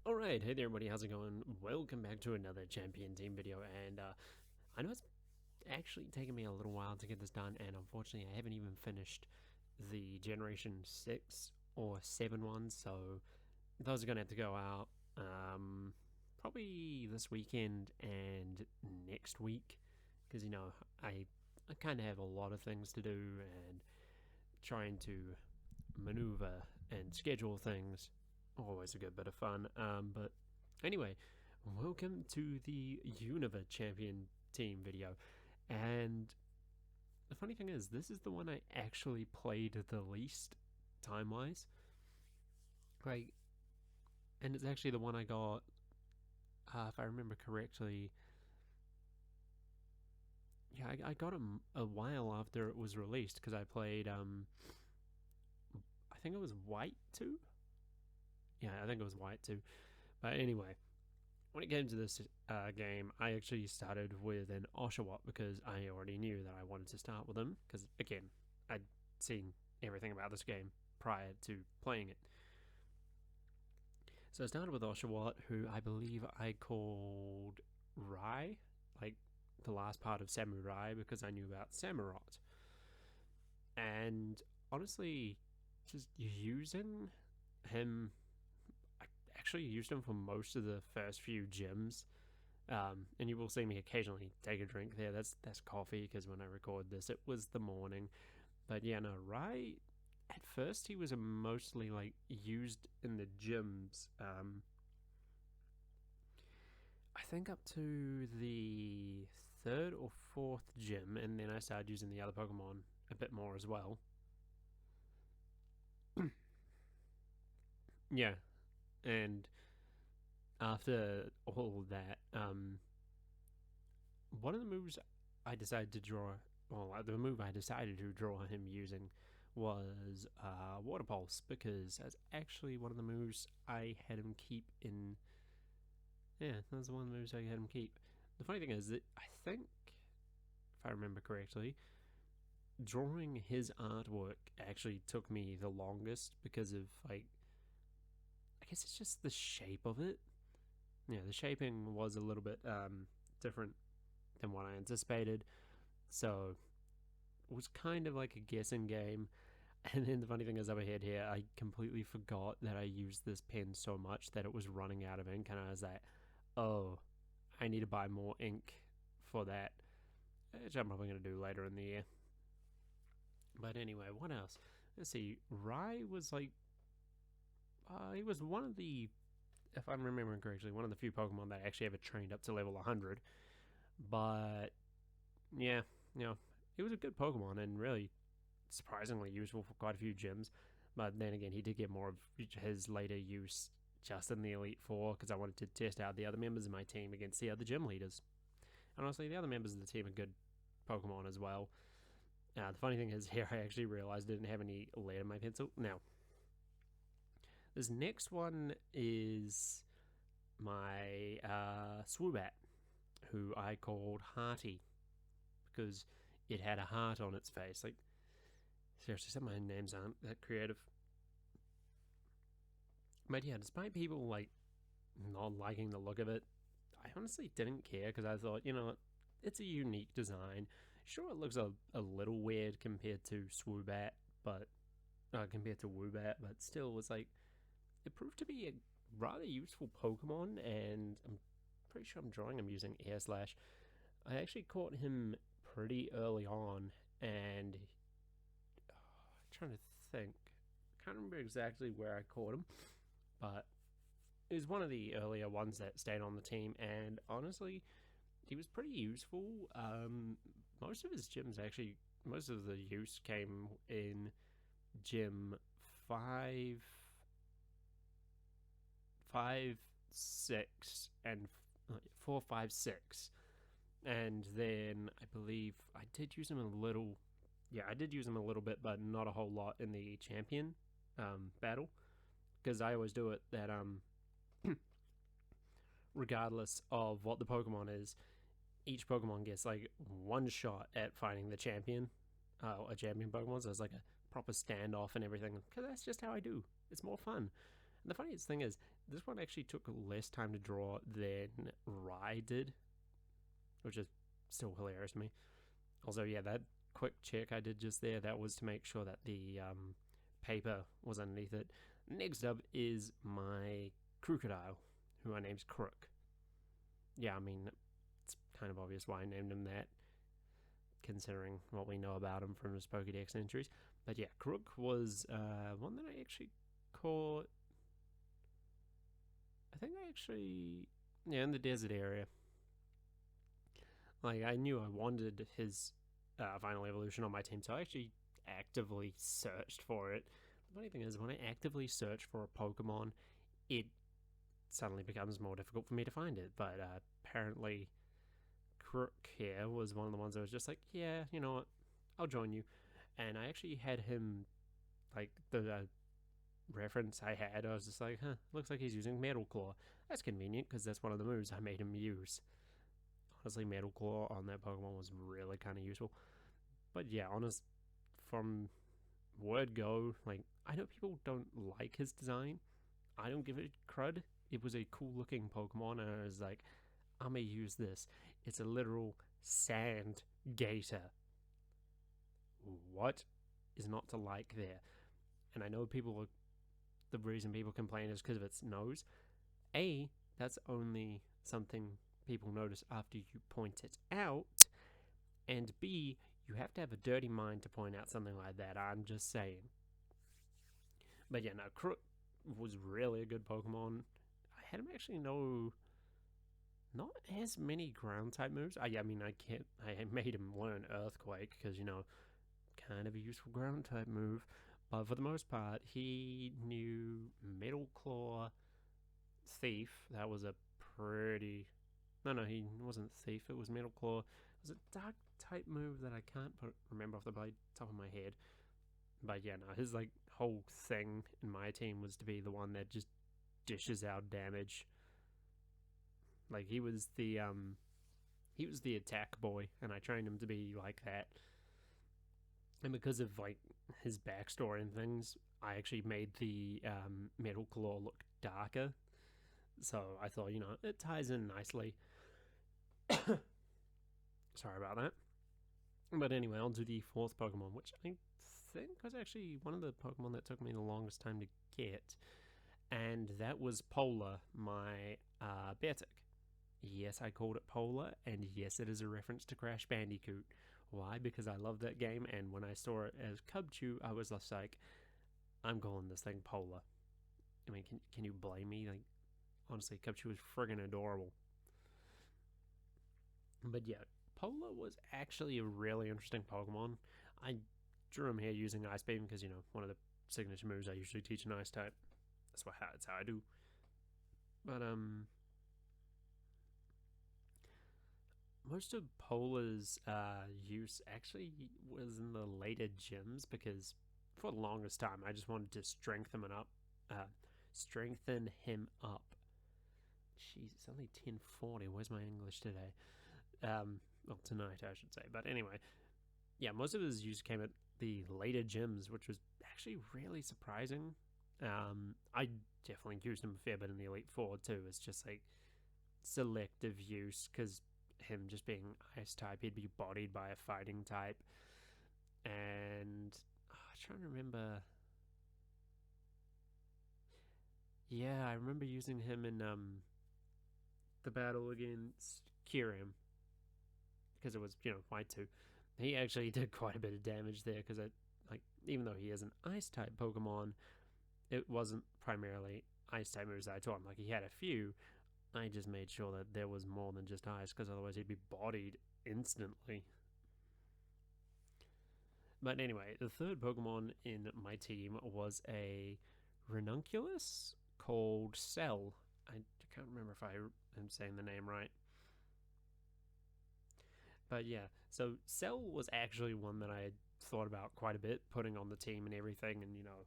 Alright, hey there everybody, how's it going? Welcome back to another champion team video, and I know it's actually taken me a little while to get this done, and unfortunately I haven't even finished the Generation 6 or 7 ones, so those are going to have to go out probably this weekend and next week, because, you know, I kind of have a lot of things to do, and trying to maneuver and schedule things always a good bit of fun. But anyway, welcome to the Unova champion team video. And the funny thing is, this is the one I actually played the least time-wise. Like, and it's actually the one I got, if I remember correctly. Yeah, I got it a while after it was released because I played, I think it was White 2? Yeah, I think it was White too. But anyway, when it came to this game, I actually started with an Oshawott because I already knew that I wanted to start with him. Because, again, I'd seen everything about this game prior to playing it. So I started with Oshawott, who I believe I called Rai, like the last part of Samurai, because I knew about Samurott. And honestly, just using him, actually used him for most of the first few gyms, and you will see me occasionally take a drink there. That's coffee, because when I record this it was the morning. But yeah, no, right at first he was mostly like used in the gyms, I think up to the third or fourth gym, and then I started using the other Pokemon a bit more as well. Yeah, and after all that, one of the moves I decided to draw, well, the move I decided to draw him using was Water Pulse, because that's actually one of the moves I had him keep in. Yeah, that's one of the moves I had him keep. The funny thing is that I think, if I remember correctly, drawing his artwork actually took me the longest because of, like, I guess it's just the shape of it. Yeah, the shaping was a little bit different than what I anticipated, so it was kind of like a guessing game. And then the funny thing is, over here, I completely forgot that I used this pen so much that it was running out of ink, and I was like, oh, I need to buy more ink for that, which I'm probably going to do later in the year. But anyway, what else? Let's see. Rai was like, he was one of the, if I'm remembering correctly, one of the few Pokemon that I actually ever trained up to level 100. But yeah, you know, he was a good Pokemon and really surprisingly useful for quite a few gyms. But then again, he did get more of his later use just in the Elite Four, because I wanted to test out the other members of my team against the other gym leaders. And honestly, the other members of the team are good Pokemon as well. The funny thing is, here I actually realized I didn't have any lead in my pencil. Now, this next one is my Swoobat, who I called Hearty, because it had a heart on its face. Like, seriously, some of my names aren't that creative. But yeah, despite people like not liking the look of it, I honestly didn't care, because I thought, you know, it's a unique design. Sure, it looks a little weird compared to Swoobat, but compared to Woobat, but still was like, it proved to be a rather useful Pokemon, and I'm pretty sure I'm drawing him using Air Slash. I actually caught him pretty early on, and I'm trying to think. I can't remember exactly where I caught him, but it was one of the earlier ones that stayed on the team, and honestly, he was pretty useful. Most of his gyms actually, most of the use came in gym 5, 6, and 4, 5, 6. And then I believe I did use him a little. Yeah, I did use him a little bit, but not a whole lot in the champion battle, because I always do it that regardless of what the Pokemon is, each Pokemon gets like one shot at fighting the champion, a champion Pokemon. So it's like a proper standoff and everything, because that's just how I do. It's more fun. And the funniest thing is, this one actually took less time to draw than Rye did, which is still hilarious to me. Also, yeah, that quick check I did just there, that was to make sure that the paper was underneath it. Next up is my crocodile, who I named Crook. Yeah, I mean, it's kind of obvious why I named him that, considering what we know about him from his Pokédex entries. But yeah, Crook was one that I actually caught. I think I actually, yeah, in the desert area. Like, I knew I wanted his final evolution on my team, so I actually actively searched for it. The funny thing is, when I actively search for a Pokemon, it suddenly becomes more difficult for me to find it. But apparently, Crook here was one of the ones that was just like, yeah, you know what, I'll join you. And I actually had him, like, the reference I had, I was just like, huh, looks like he's using Metal Claw. That's convenient, because that's one of the moves I made him use. Honestly, Metal Claw on that Pokemon was really kind of useful. But yeah, from word go, like, I know people don't like his design. I don't give it crud. It was a cool looking Pokemon, and I was like, I'm gonna use this. It's a literal sand gator. What is not to like there? And I know the reason people complain is because of its nose. A, that's only something people notice after you point it out. And B, you have to have a dirty mind to point out something like that. I'm just saying. But yeah, no, Crook was really a good Pokemon. I had him actually not as many ground type moves. I mean, I made him learn Earthquake because, you know, kind of a useful ground type move. But for the most part, he knew Metal Claw, Thief. That was a pretty... No, he wasn't Thief. It was Metal Claw. It was a dark type move that I can't remember off the top of my head. But yeah, no, his like whole thing in my team was to be the one that just dishes out damage. Like he was the attack boy, and I trained him to be like that. And because of like his backstory and things, I actually made the Metal Claw look darker. So I thought, you know, it ties in nicely. Sorry about that. But anyway, on to the fourth Pokemon, which I think was actually one of the Pokemon that took me the longest time to get. And that was Polar, my Beartic. Yes, I called it Polar, and yes, it is a reference to Crash Bandicoot. Why? Because I love that game, and when I saw it as Cubchoo, I was just like, I'm calling this thing Polar. I mean, can you blame me? Like, honestly, Cubchoo is friggin' adorable. But yeah, Polar was actually a really interesting Pokemon. I drew him here using Ice Beam because, you know, one of the signature moves I usually teach an Ice type. That's how I do. But, most of Polar's use actually was in the later gyms because for the longest time I just wanted to strengthen him up. Jeez, it's only 10:40. Where's my English today? Well, tonight I should say. But anyway, yeah, most of his use came at the later gyms, which was actually really surprising. I definitely used him a fair bit in the Elite Four too. It's just like selective use because him just being Ice type, he'd be bodied by a fighting type. And I'm trying to remember. Yeah, I remember using him in the battle against Kyurem because it was, you know, white 2. He actually did quite a bit of damage there because even though he is an Ice type Pokemon, it wasn't primarily Ice type moves I taught him. Like, he had a few. I just made sure that there was more than just Ice because otherwise he'd be bodied instantly. But anyway, the third Pokemon in my team was a Ranunculus called Cell. I can't remember if I am saying the name right. But yeah, so Cell was actually one that I had thought about quite a bit, putting on the team and everything, and, you know,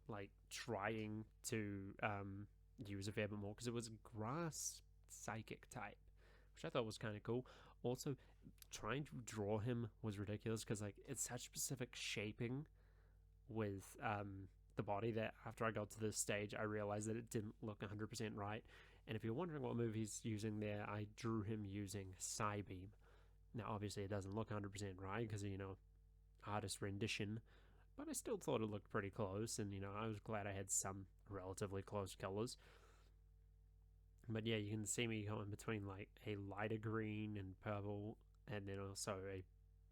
like trying to use a fair bit more because it was grass psychic type, which I thought was kind of cool. Also, trying to draw him was ridiculous because like it's such specific shaping with the body that after I got to this stage, I realized that it didn't look 100% right. And if you're wondering what move he's using there, I drew him using Psybeam. Now, obviously, it doesn't look 100% right because, artist rendition, but I still thought it looked pretty close, and, I was glad I had some relatively close colors. But yeah, you can see me going between like a lighter green and purple, and then also a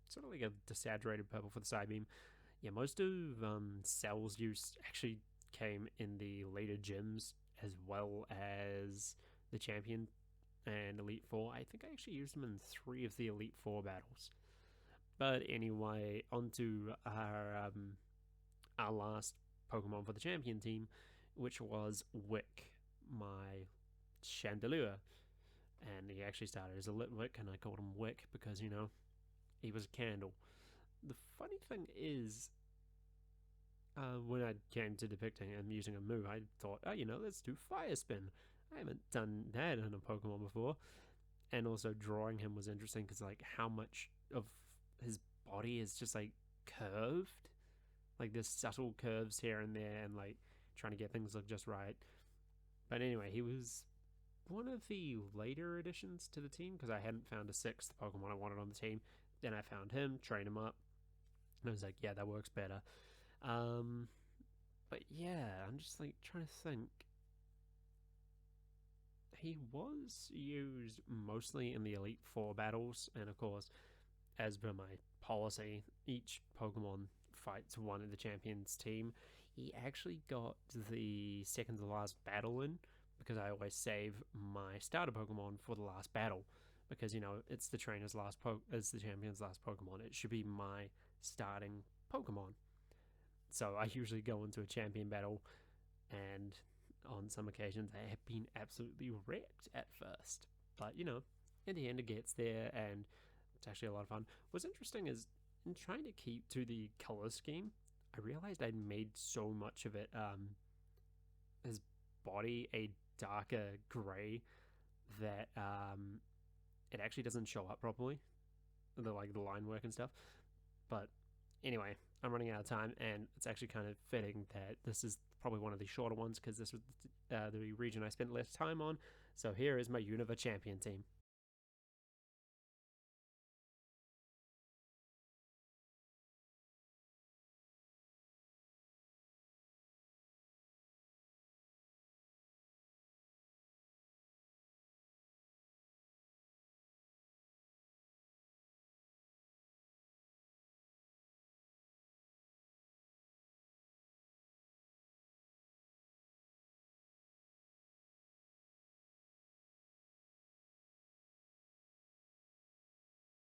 sort of like a desaturated purple for the Psybeam. Yeah, most of Cell's use actually came in the later gyms as well as the Champion and Elite Four. I think I actually used them in 3 of the Elite Four battles. But anyway, onto our last Pokemon for the Champion team, which was Wick, my Chandelier. And he actually started as a lit Wick, and I called him Wick because, he was a candle. The funny thing is, when I came to depicting him using a move, I thought, let's do Fire Spin. I haven't done that in a Pokemon before. And also drawing him was interesting because, like, how much of his body is just, like, curved. Like, there's subtle curves here and there and, like, trying to get things look just right. But anyway, he was one of the later additions to the team because I hadn't found a 6th Pokemon I wanted on the team. Then I found him, trained him up, and I was like, yeah, that works better. But yeah, I'm just like trying to think. He was used mostly in the Elite Four battles, and of course, as per my policy, each Pokemon fights one of the champions team. He actually got the second to last battle in because I always save my starter Pokemon for the last battle because it's the trainer's last it's the champion's last Pokemon. It should be my starting Pokemon. So I usually go into a champion battle, and on some occasions I have been absolutely wrecked at first. But in the end it gets there, and it's actually a lot of fun. What's interesting is in trying to keep to the color scheme, I realized I'd made so much of it, his body a darker gray that it actually doesn't show up properly, the line work and stuff. But anyway, I'm running out of time, and it's actually kind of fitting that this is probably one of the shorter ones because this was the region I spent less time on. So here is my Unova champion team.